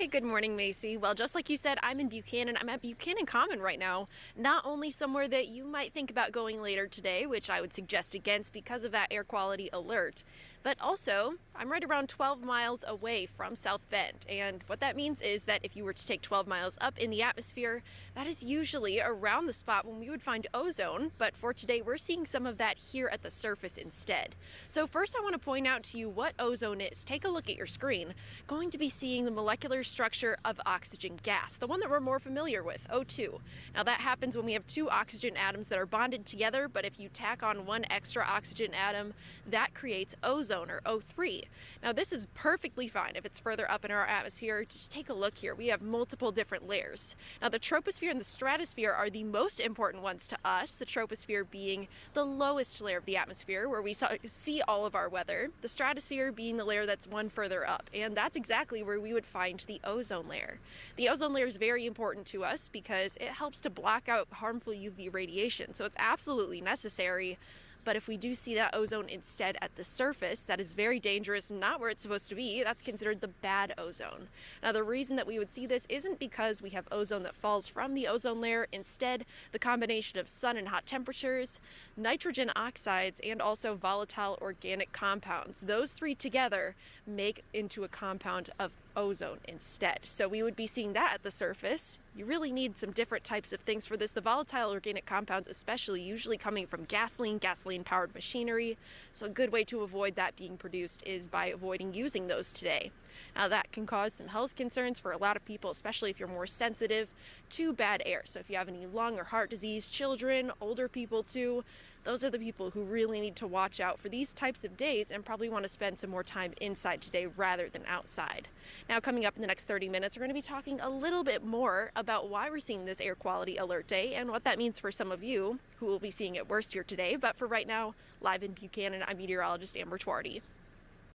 Hey, good morning, Macy. Well, just like you said, I'm in Buchanan. I'm at Buchanan Common right now. Not only somewhere that you might think about going later today, which I would suggest against because of that air quality alert, but also I'm right around 12 miles away from South Bend. And what that means is that if you were to take 12 miles up in the atmosphere, that is usually around the spot when we would find ozone. But for today, we're seeing some of that here at the surface instead. So first, I want to point out to you what ozone is. Take a look at your screen. Going to be seeing the molecular structure of oxygen gas, the one that we're more familiar with, O2. Now that happens when we have two oxygen atoms that are bonded together, but if you tack on one extra oxygen atom, that creates ozone, or O3. Now this is perfectly fine if it's further up in our atmosphere. Just take a look here. We have multiple different layers. Now the troposphere and the stratosphere are the most important ones to us, the troposphere being the lowest layer of the atmosphere where we see all of our weather, the stratosphere being the layer that's one further up, and that's exactly where we would find the ozone layer. The ozone layer is very important to us because it helps to block out harmful UV radiation, so it's absolutely necessary. But if we do see that ozone instead at the surface, that is very dangerous, not where it's supposed to be. That's considered the bad ozone. Now, the reason that we would see this isn't because we have ozone that falls from the ozone layer. Instead, the combination of sun and hot temperatures, nitrogen oxides, and also volatile organic compounds, those three together make into a compound of ozone instead. So we would be seeing that at the surface. You really need some different types of things for this. The volatile organic compounds especially usually coming from gasoline powered machinery. So a good way to avoid that being produced is by avoiding using those today. Now that can cause some health concerns for a lot of people, especially if you're more sensitive to bad air. So if you have any lung or heart disease, children, older people too, those are the people who really need to watch out for these types of days and probably want to spend some more time inside today rather than outside. Now, coming up in the next 30 minutes, we're going to be talking a little bit more about why we're seeing this air quality alert day and what that means for some of you who will be seeing it worse here today. But for right now, live in Buchanan, I'm meteorologist Amber Twardy.